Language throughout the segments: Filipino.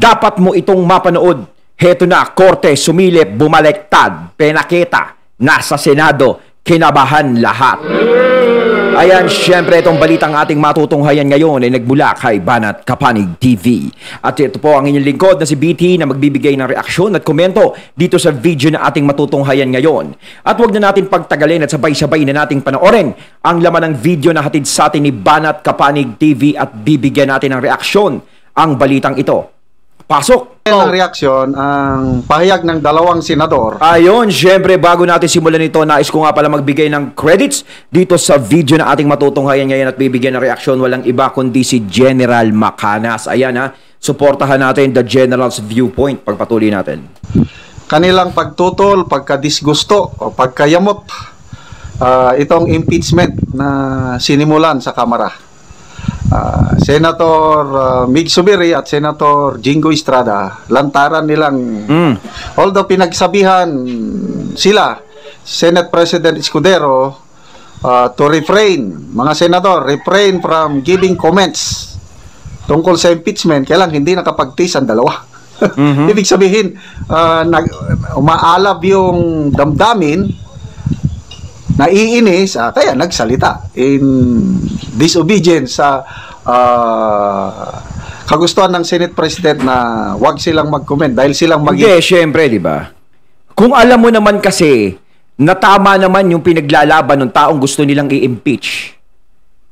dapat mo itong mapanood. Heto na, Korte, sumilip, bumaliktad, penakita, nasa Senado, kinabahan lahat. Ayan, syempre itong balitang ating matutunghayan ngayon ay nagbula kay Banat Kapanig TV. At ito po ang inyong lingkod na si BT na magbibigay ng reaksyon at komento dito sa video na ating matutunghayan ngayon. At huwag na natin pagtagalin at sabay-sabay na nating panoorin ang laman ng video na hatid sa atin ni Banat Kapanig TV at bibigyan natin ng reaksyon ang balitang ito. Pasok! Ang reaksyon, ang pahayag ng dalawang senador. Ayon, syempre bago natin simulan ito, nais ko nga pala magbigay ng credits dito sa video na ating matutunghayan ngayon at bibigyan ng reaksyon. Walang iba kundi si General Macanas. Ayan ha, suportahan natin the General's viewpoint. Pagpatuloy natin. Kanilang pagtutol, pagkadisgusto o pagkayamot itong impeachment na sinimulan sa Kamara. Senator Mig Zubiri at Senator Jingo Estrada, lantaran nilang although pinagsabihan sila Senate President Escudero to refrain, mga senador, refrain from giving comments tungkol sa impeachment, kaya lang hindi nakapagtis ang dalawa. Ibig sabihin umaalab yung damdamin, naiinis, kaya nagsalita in disobedience sa kagustuhan ng Senate President na wag silang mag-comment dahil silang Hindi, syempre, di ba? Kung alam mo naman kasi na tama naman yung pinaglalaban ng taong gusto nilang i-impeach,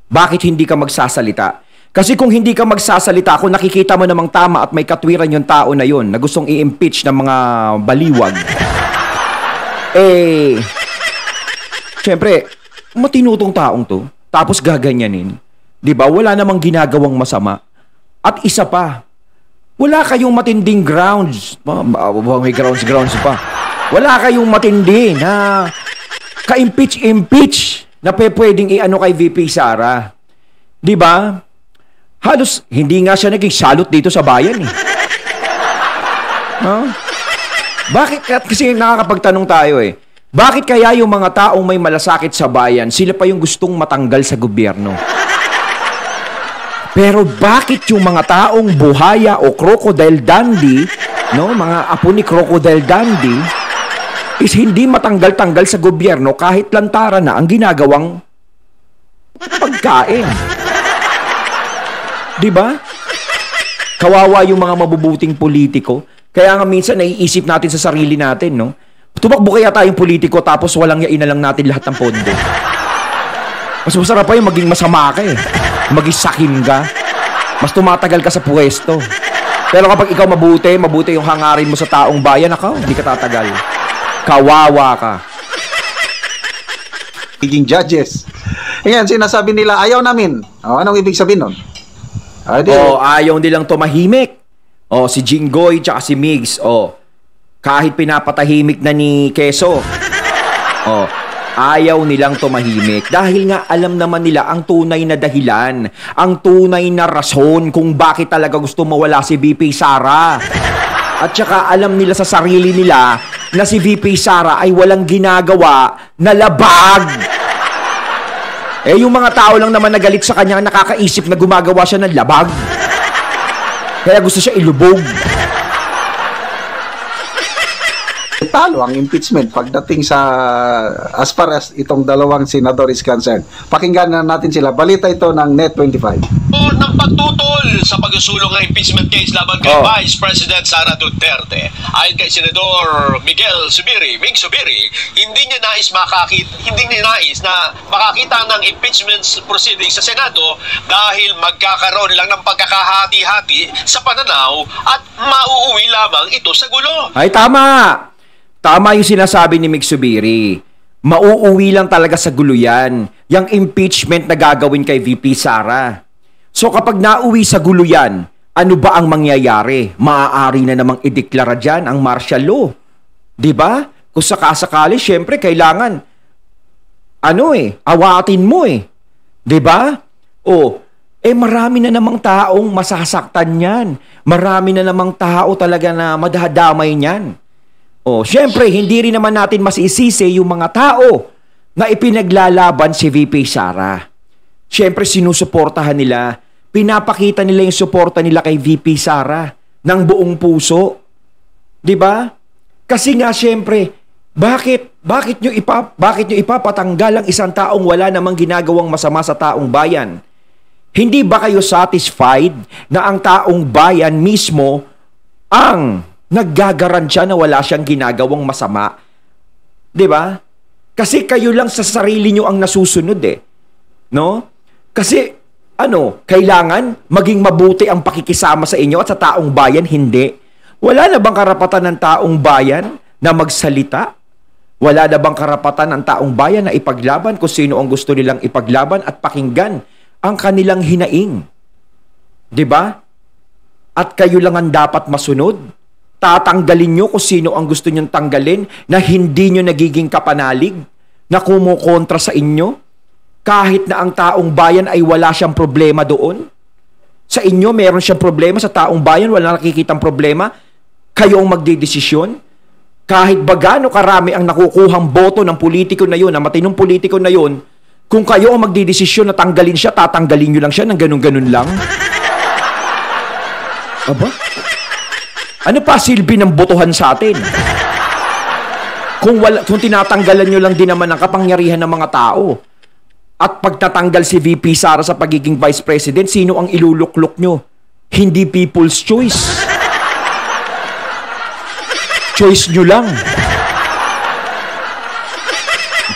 bakit hindi ka magsasalita? Kasi kung hindi ka magsasalita, kung nakikita mo namang tama at may katwiran yung tao na yun na gustong i-impeach ng mga baliwag, syempre, matinutong taong to, tapos gaganyanin. Di ba? Wala namang ginagawang masama. At isa pa, wala kayong matinding grounds. May grounds pa. Wala kayong matindi na ka-impeach na pwedeng i-ano kay VP Sara. Di ba? Halos, hindi nga siya naging salot dito sa bayan eh. Huh? Bakit? Kasi nakakapagtanong tayo eh. Bakit kaya yung mga taong may malasakit sa bayan, sila pa yung gustong matanggal sa gobyerno? Pero bakit yung mga taong buhaya o crocodile dandy, no, mga apo ni crocodile dandy, is hindi matanggal-tanggal sa gobyerno kahit lantaran na ang ginagawang pagkain? Di ba? Kawawa yung mga mabubuting politiko. Kaya nga minsan naiisip natin sa sarili natin, no? Tumakbo kaya tayong politiko tapos walang yain na lang natin lahat ng pondo. Mas masarap pa yung maging masama ka eh. Maging sakim ka. Mas tumatagal ka sa pwesto. Pero kapag ikaw mabuti yung hangarin mo sa taong bayan, hindi ka tatagal. Kawawa ka. Pagiging judges. Ngayon, sinasabi nila, ayaw namin. Anong ibig sabihin nun? Ayaw nilang tumahimik. Si Jinggoy tsaka si Migs. Kahit pinapatahimik na ni Quezon, ayaw nilang tumahimik. Dahil nga alam naman nila ang tunay na dahilan, ang tunay na rason kung bakit talaga gusto mawala si VP Sara. At saka alam nila sa sarili nila na si VP Sara ay walang ginagawa na labag. Yung mga tao lang naman nagalit sa kanya nakakaisip na gumagawa siya ng labag. Kaya gusto siya ilubog. Talo ang impeachment pagdating sa as far as itong dalawang senador is concerned. Pakinggan na natin sila. Balita ito ng Net25. Ng pagtutol sa pagsusulong ng impeachment case laban kay Vice President Sara Duterte. Ayon kay Senador Miguel Zubiri, hindi niya nais na makakita ng impeachment proceedings sa Senado dahil magkakaroon lang ng pagkakahati-hati sa pananaw at mauuwi lamang ito sa gulo. Ay, tama! Tama yung sinasabi ni Mig Zubiri. Mauuwi lang talaga sa gulo yan. Yung impeachment na gagawin kay VP Sara. So kapag nauwi sa gulo yan, ano ba ang mangyayari? Maaari na namang ideklara dyan ang martial law. Diba? Kung sakasakali, syempre kailangan awatin mo eh. Diba? Marami na namang taong masasaktan yan. Marami na namang tao talaga na madadamay niyan. Syempre, hindi rin naman natin masisisi yung mga tao na ipinaglalaban si VP Sara. Syempre, sinusuportahan nila, pinapakita nila yung suporta nila kay VP Sara. ng buong puso. 'Di ba? Kasi nga syempre, bakit nyo ipapatanggal ang isang taong wala namang ginagawang masama sa taong bayan? Hindi ba kayo satisfied na ang taong bayan mismo ang naggagaransya na wala siyang ginagawang masama? 'Di ba? Kasi kayo lang sa sarili nyo ang nasusunod eh. No? Kasi kailangan maging mabuti ang pakikisama sa inyo at sa taong bayan, hindi. Wala na bang karapatan ng taong bayan na magsalita? Wala na bang karapatan ng taong bayan na ipaglaban kung sino ang gusto nilang ipaglaban at pakinggan ang kanilang hinaing? 'Di ba? At kayo lang ang dapat masunod. Tatanggalin nyo kung sino ang gusto nyong tanggalin na hindi nyo nagiging kapanalig, na kumukontra sa inyo, kahit na ang taong bayan ay wala siyang problema doon. Sa inyo, meron siyang problema. Sa taong bayan, wala nakikitang problema. Kayo ang magdidesisyon. Kahit ba gaano karami ang nakukuhang boto ng politiko na yun, ng matinong politiko na yun, kung kayo ang magdidesisyon na tanggalin siya, tatanggalin nyo lang siya ng ganun-ganun lang. Aba? Ano pa silbi ng botohan sa atin? Kung tinatanggalan nyo lang din naman ang kapangyarihan ng mga tao. At pagtatanggal si VP Sara sa pagiging Vice President, sino ang iluluklok nyo? Hindi people's choice. Choice nyo lang.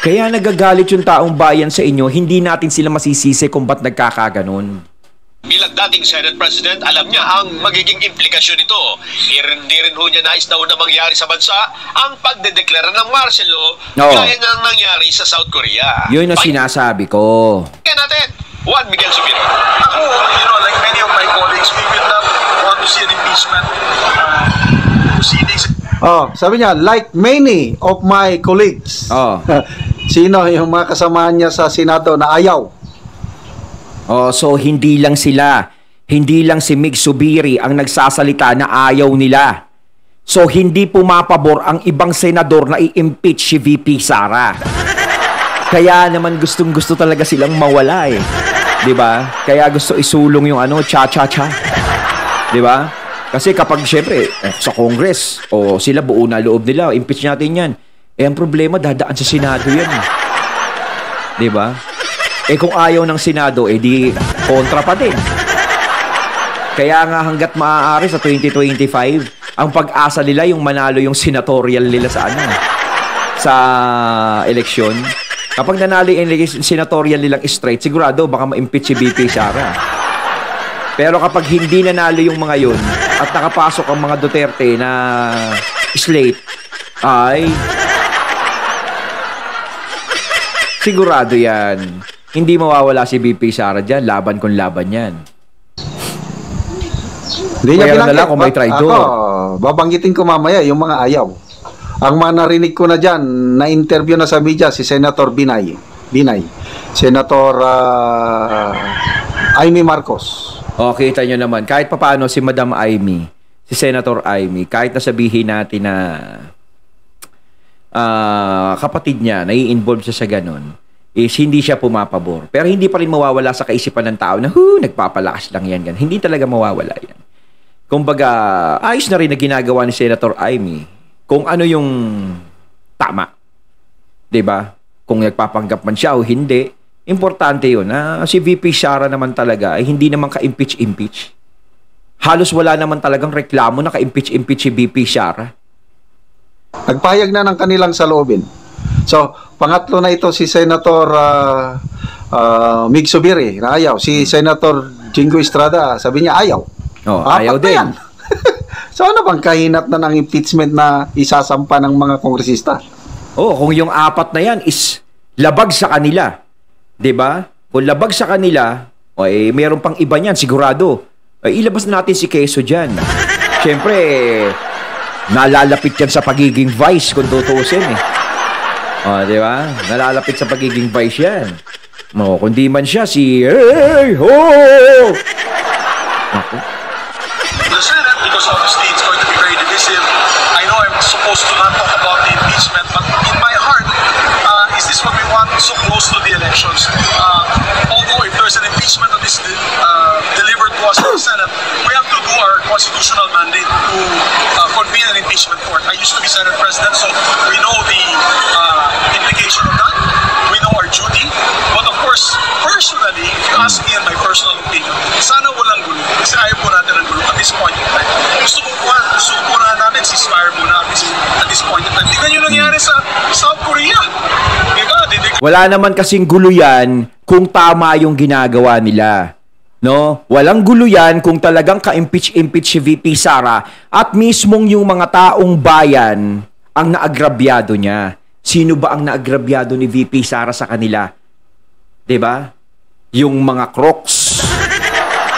Kaya nagagalit yung taong bayan sa inyo, hindi natin sila masisisi kung ba't nagkakaganon. Bilang dating Senate President, alam niya ang magiging implikasyon nito. Hindi rin ho niya nais na mangyari sa bansa ang pagdedeklara ng martial law gaya ng nangyari sa South Korea. Yun ang sinasabi ko. Kaya natin, Juan Miguel Subiri. Ako, like many of my colleagues, we will not want to see an impeachment proceedings. Sabi niya, like many of my colleagues. Sino yung mga kasamahan niya sa Senado na ayaw? So hindi lang si Mig Subiri ang nagsasalita na ayaw nila. So hindi pumapabor ang ibang senador na i-impeach si VP Sara. Kaya naman gustong-gusto talaga silang mawala eh. 'Di ba? Kaya gusto isulong yung cha-cha-cha. 'Di ba? Kasi kapag syempre sa Congress sila buo na loob nila, impeach natin 'yan. Ang problema dadaan sa Senado 'yan. 'Di ba? Kung ayaw ng Senado, di kontra pa din. Kaya nga hanggat maaari sa 2025, ang pag-asa nila yung manalo yung senatorial nila sa eleksyon. Kapag nanalo yung senatorial nilang straight, sigurado baka ma-impeach si VP Sara. Pero kapag hindi nanalo yung mga yun at nakapasok ang mga Duterte na slate, ay sigurado yan. Hindi mawawala si VP Sara dyan. Laban kung laban yan. Hindi niya pinanggit. Kung may traitor. Babanggitin ko mamaya yung mga ayaw. Ang mga narinig ko na dyan, na-interview na sa media si Senator Binay. Senator Amy Marcos. Kita nyo naman. Kahit papaano si Madam Amy, si Senator Amy, kahit nasabihin natin na kapatid niya, nai-involve siya sa ganon, is hindi siya pumapabor. Pero hindi pa rin mawawala sa kaisipan ng tao na, nagpapalakas lang yan. Hindi talaga mawawala yan. Kumbaga, ayos na rin na ginagawa ni Senator Amy kung ano yung tama. 'Di ba? Kung nagpapanggap man siya o hindi, importante yun. Si VP Sara naman talaga ay hindi naman ka-impeach. Halos wala naman talagang reklamo na ka-impeach si VP Sara. Nagpahayag na ng kanilang saloobin. So, pangatlo na ito si Senator Mig Subiri na ayaw. Si Senator Jingo Estrada, sabi niya ayaw. Ayaw din. So, ano bang kahinat na ng impeachment na isasampa ng mga kongresista? Kung yung apat na yan is labag sa kanila. 'Di ba? Kung labag sa kanila, meron pang iba niyan, sigurado. Ilabas natin si Quezon dyan. Siyempre, nalalapit yan sa pagiging vice kung tutuusin eh. Di ba? Nalalapit sa pagiging vice yan. Kung di man siya si hey ho! The Senate, because obviously it's going to be very divisive. I know I'm supposed to not talk about the impeachment, but in my heart, is this what we want so close to the elections? Although if there's an impeachment that is delivered to us in the Senate, we have to do our constitutional mandate to convene an impeachment court. I used to be Senate President, so we know the implication of that. We know our duty. But of course, personally, if you ask me in my personal opinion, sana walang gulo. Kasi ayaw po natin ng gulo at this point in time. Gusto po na namin ceasefire muna at this point in time. Tingnan yung nangyari sa South Korea. Diba? Wala naman kasing gulo yan kung tama yung ginagawa nila. No? Walang gulo yan kung talagang ka-impeach si VP Sara at mismong yung mga taong bayan ang naagrabyado niya. Sino ba ang naagrabyado ni VP Sara sa kanila? 'Di ba? Yung mga Crocs.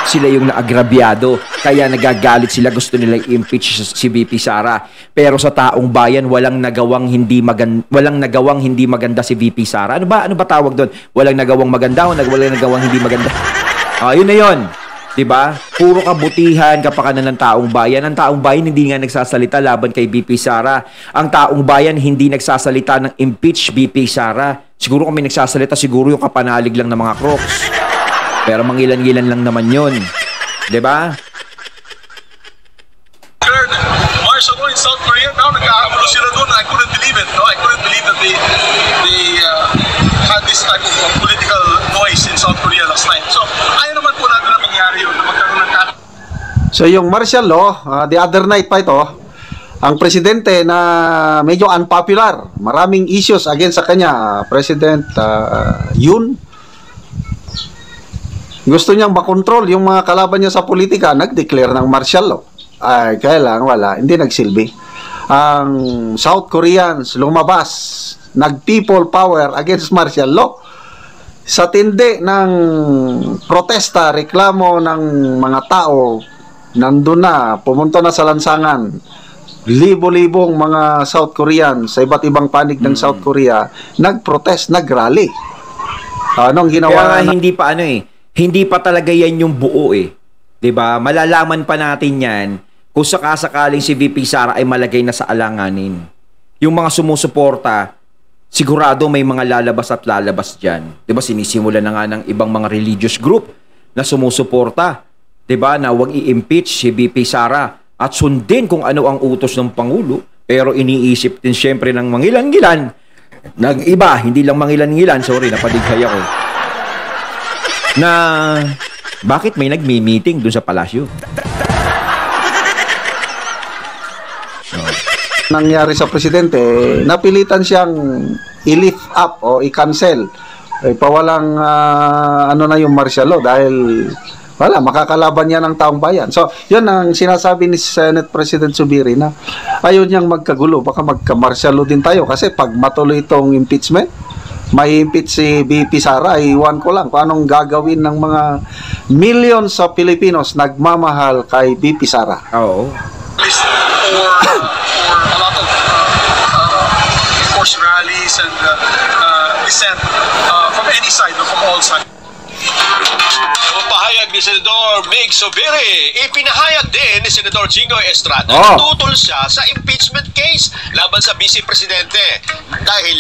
Sila yung naagrabyado. Kaya nagagalit sila, gusto nila i-impeach si VP Sara. Pero sa taong bayan, walang nagawang hindi maganda si VP Sara. Ano ba tawag doon? Walang nagawang maganda o walang nagawang hindi maganda? Yun na yun. Diba? Puro kabutihan, kapakanan ng taong bayan. Ang taong bayan hindi nga nagsasalita laban kay VP Sara. Ang taong bayan hindi nagsasalita ng impeach VP Sara. Siguro kung may nagsasalita, siguro yung kapanalig lang ng mga Crocs. Pero mangilan-gilan lang naman yun. Diba? Martial law in South Korea, now nagkakagulo sila doon. I couldn't believe it. No? I couldn't believe that they had this type of political noise in South Korea last night. So, ayaw naman po natin na mangyari yun, na magkaroon ng So yung martial law, the other night pa ito, ang presidente na medyo unpopular, maraming issues against sa kanya, President Yoon, gusto niyang makontrol yung mga kalaban niya sa politika, nag-declare ng martial law. Ay, kaya lang, wala, hindi nagsilbi. Ang South Koreans lumabas, nag-people power against martial law. Sa tindi ng protesta, reklamo ng mga tao, nandun na, pumunta na sa lansangan, libo-libong mga South Koreans sa iba't ibang panig ng South Korea, nag-protest, nag-rally. Anong ginawa? Kaya hindi pa talaga yan yung buo eh. 'Di ba? Malalaman pa natin yan kung sakasakaling si VP Sara ay malagay na sa alanganin. Yung mga sumusuporta, sigurado may mga lalabas at lalabas dyan. 'Di ba? Sinisimula na nga ng ibang mga religious group na sumusuporta, 'di ba, na wag i-impeach si VP Sara at sundin kung ano ang utos ng Pangulo, pero iniisip din siyempre ng mangilan-ngilan, ng iba, hindi lang mangilan-ngilan, sorry, napadighay ako, na bakit may nagmi-meeting dun sa palasyo. Nangyari sa presidente, napilitan siyang i-lift up o i-cancel. Pawalang ano na yung martial law dahil wala, makakalaban niya ng taong bayan. So, yun ang sinasabi ni Senate President Zubiri na ayaw niyang magkagulo. Baka magka-martial law din tayo kasi pag matuloy itong impeachment, may impeach si VP Sara, iwan ko lang kung anong gagawin ng mga millions sa Pilipinos nagmamahal kay VP Sara. Oo. For a lot of forced rallies and dissent from any side or from all sides. Pahayag ni Senador Mig Zubiri, ipinahayag din ni Senador Jinggoy Estrada na tutol siya sa impeachment case laban sa Vice Presidente dahil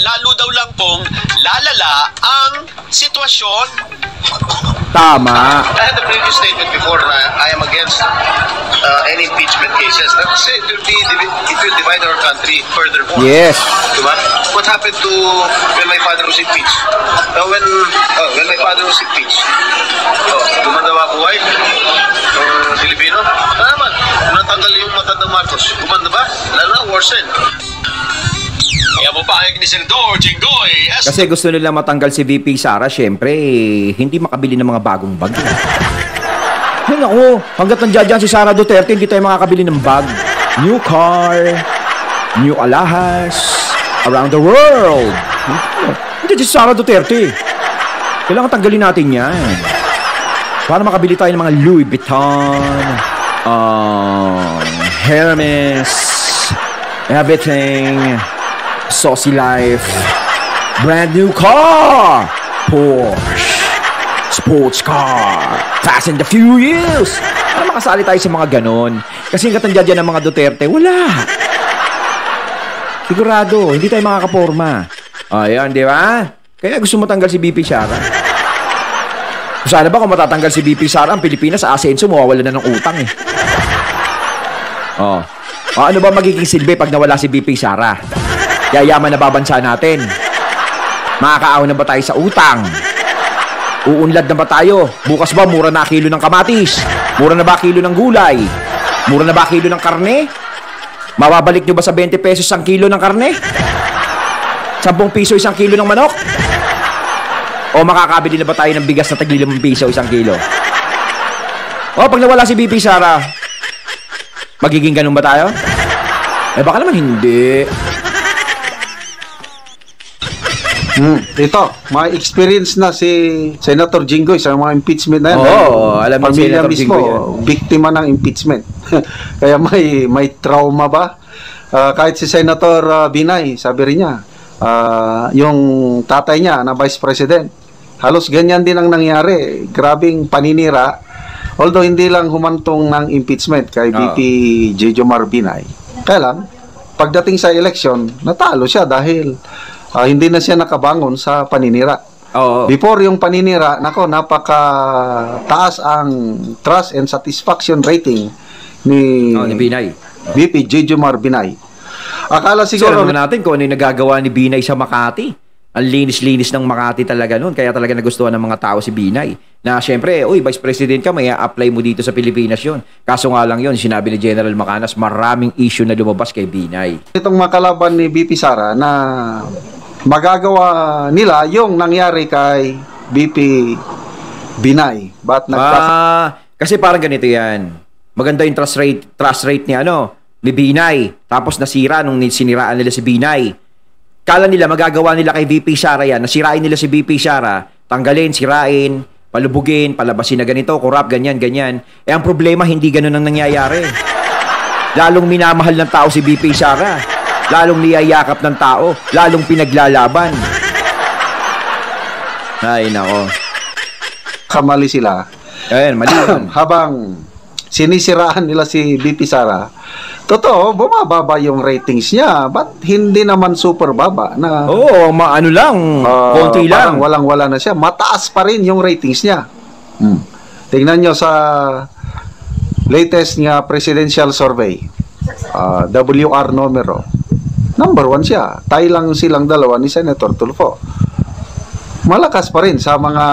lalo daw lang pong lalala ang sitwasyon. Tama. I had the previous statement before na I am against any impeachment cases. That's it will divide our country furthermore. Yes. Diba? What happened to when my father was impeached? When my father was impeached, gumanda ba buhay ng Pilipino? Naman, natanggal yung matandang Marcos. Gumanda ba? Lalo na, worsen. Kaya mo pahayag ni Senador Jinggoy. Kasi gusto nila matanggal si VP Sara, syempre, hindi makabili ng mga bagong bag. Ay naku, hanggat nandiyan dyan si Sara Duterte, hindi tayo makakabili ng bag. New car, new alahas, around the world. Hindi si Sara Duterte. Kailangan tanggalin natin yan. Para makabili tayo ng mga Louis Vuitton, Hermes, everything, Saucy Life, brand new car, Porsche, sports car, Fast and the Furious. Para makasali tayo sa mga ganon. Kasi yung katandyan ng mga Duterte, wala. Sigurado, hindi tayo makakaporma. Ayan, di ba? Kaya gusto mo tanggal si VP Sara. Sana ba kung matatanggal si VP Sara, ang Pilipinas sa asenso, mawawala na ng utang eh. Oh. Ano ba magiging silbi pag nawala si VP Sara? Yayaman na babansa natin. Makakaahon na ba tayo sa utang? Uunlad na ba tayo? Bukas ba mura na kilo ng kamatis? Mura na ba kilo ng gulay? Mura na ba kilo ng karne? Mababalik nyo ba sa 20 pesos ang kilo ng karne? 10 piso isang kilo ng manok? O makakabili na ba tayo ng bigas na tagli 5 piso isang kilo? O pag nawala si VP Sara, magiging ganun ba tayo? Baka naman hindi. Ito, may experience na si Senator Jinggoy sa mga impeachment na yan. Alam mo si Pamilya Senator mismo, Jinggoy biktima ng impeachment. Kaya may trauma ba? Kahit si Senator Binay, sabi rin niya, yung tatay niya na Vice President, halos ganyan din ang nangyari. Grabing paninira. Although hindi lang humantong ng impeachment kay VP Jejomar Binay. Kaya lang, pagdating sa election, natalo siya dahil hindi na siya nakabangon sa paninira. Before yung paninira, napaka-taas ang trust and satisfaction rating ni Binay. VP Jejomar Binay. Akala siguro alam natin kung ano yung nagagawa ni Binay sa Makati. Ang linis-linis ng Makati talaga noon. Kaya talaga nagustuhan ng mga tao si Binay. Na syempre, Vice President ka, may apply mo dito sa Pilipinas yon. Kaso nga lang yon, sinabi ni General Macanas, maraming issue na lumabas kay Binay. Itong makalaban ni VP Sara na magagawa nila yung nangyari kay VP Binay. Kasi parang ganito yan. Maganda yung trust rate ni Binay. Tapos nasira nung siniraan nila si Binay. Kala nila magagawa nila kay VP Sara yan. Nasirain nila si VP Sara, tanggalin, sirain, palubugin, palabasin na ganito, corrupt, ganyan. Ang problema, hindi ganun ang nangyayari. Lalong minamahal ng tao si VP Sara. Lalong niyayakap ng tao. Lalong pinaglalaban. Ay, nako. Kamali sila. Ayan, mali. Habang sinisiraan nila si VP Sara, totoo, bumababa yung ratings niya. But hindi naman super baba na. Konti lang. Walang-wala na siya. Mataas pa rin yung ratings niya. Tingnan nyo sa latest nga presidential survey. WR numero. Number 1 siya. Tayo lang silang dalawa ni Senator Tulfo. Malakas pa rin sa mga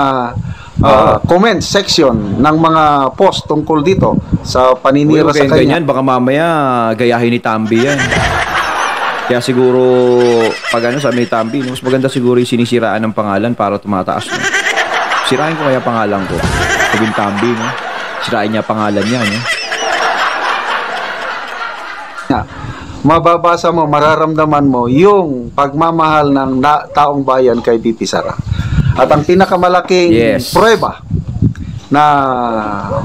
comment section ng mga post tungkol dito sa paninira sa kanya. Ganyan, baka mamaya gayahin ni Tambi yan. Kaya siguro pag sa may Tambi, mas maganda siguro yung sinisiraan ng pangalan para tumataas. No? Sirain ko kaya pangalan ko. Sabing Tambi, no? Sirain niya pangalan niya. No? Mababasa mo, mararamdaman mo yung pagmamahal ng taong bayan kay VP Sara. At ang pinakamalaking prueba na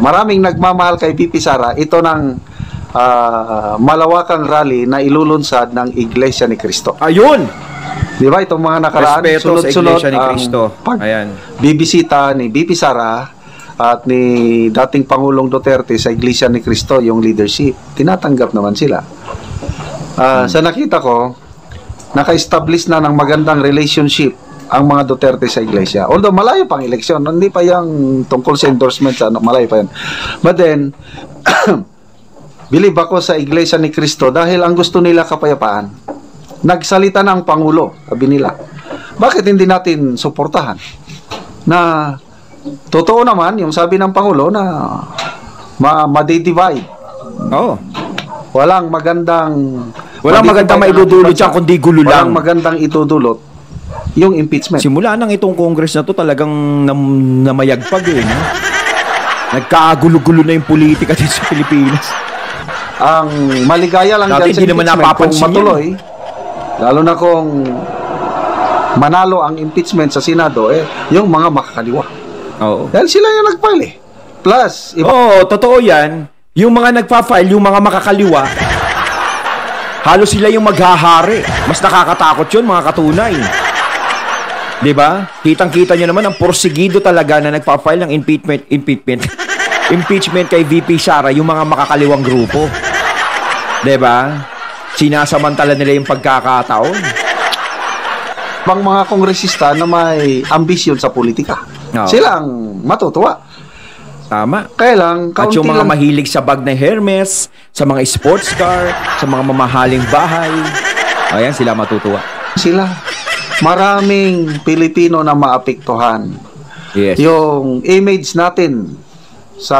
maraming nagmamahal kay VP Sara, ito ng malawakang rally na ilulunsad ng Iglesia ni Cristo. Ayun! Di ba? Itong mga nakaraan, sunod-sunod ang bibisita ni VP Sara at ni dating Pangulong Duterte sa Iglesia ni Cristo, yung leadership. Tinatanggap naman sila. Sa nakita ko, naka-establish na ng magandang relationship ang mga Duterte sa Iglesia. Although malayo pang eleksyon, hindi pa yung tungkol sa endorsement, malayo pa yan. But then, believe ako sa Iglesia ni Cristo dahil ang gusto nila kapayapaan. Nagsalita na ang Pangulo, sabi nila. Bakit hindi natin suportahan? Na totoo naman, yung sabi ng Pangulo na ma-divide. Walang magandang maidudulot siya kundi gulo lang. Walang magandang itudulot yung impeachment. Simula nang itong Congress na to talagang namayagpag no? Nagkagulo-gulo na yung politika dito sa Pilipinas. Ang maligaya lang dyan sa impeachment kung matuloy, lalo na kung manalo ang impeachment sa Senado, yung mga makakaliwa. Dahil sila yung nag-file Plus, totoo yan. Yung mga nagpa-file, yung mga makakaliwa, halos sila yung maghahari. Mas nakakatakot yun, mga katunay. Diba? Kitang-kita nyo naman ang porsigido talaga na nagpa-file ng impeachment kay VP Sara, yung mga makakaliwang grupo. Diba? Sinasamantala nila yung pagkakataon. Bang mga kongresista na may ambisyon sa politika. Silang matutuwa. Tama. Kaya lang, At kaunti yung mga lang. mahilig sa bag na Hermes, sa mga sports car, sa mga mamahaling bahay, ayan, sila matutuwa. Sila. Maraming Pilipino na maapektuhan. Yes. Yung image natin sa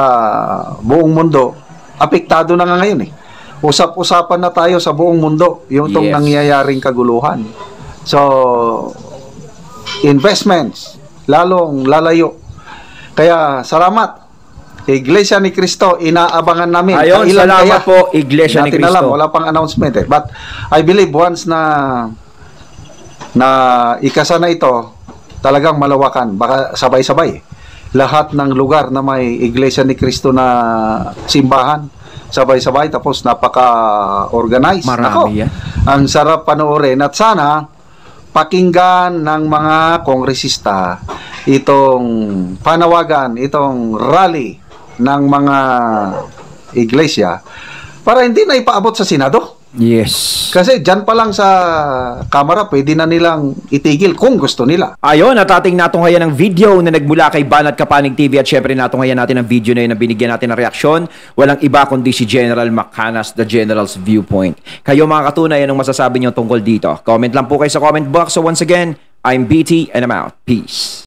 buong mundo, apektado na nga ngayon eh. Usap-usapan na tayo sa buong mundo yung itong Yes. nangyayaring kaguluhan. So, investments, lalong lalayo. Kaya, salamat. Iglesia ni Cristo, inaabangan namin. Ayun, Kailan salamat kaya? po, Iglesia ni Natin alam, Cristo. wala pang announcement eh. But, I believe once na ikasa na ito, talagang malawakan. Baka sabay-sabay. Lahat ng lugar na may Iglesia ni Cristo na simbahan, sabay-sabay, tapos napaka-organized. Marami yan. Ang sarap panoorin. At sana, pakinggan ng mga kongresista itong panawagan, itong rally ng mga iglesia para hindi na ipaabot sa Senado. Yes. Kasi dyan pa lang sa Kamara, pwede na nilang itigil kung gusto nila. Ayun, at ating natunghayan ng video na nagmula kay Banat Kapanig TV at syempre natunghayan natin ang video na yun na binigyan natin ng reaksyon. Walang iba kundi si General Macanas, the General's Viewpoint. Kayo mga katunay, anong masasabi niyo tungkol dito? Comment lang po kayo sa comment box. So once again, I'm BT and I'm out. Peace.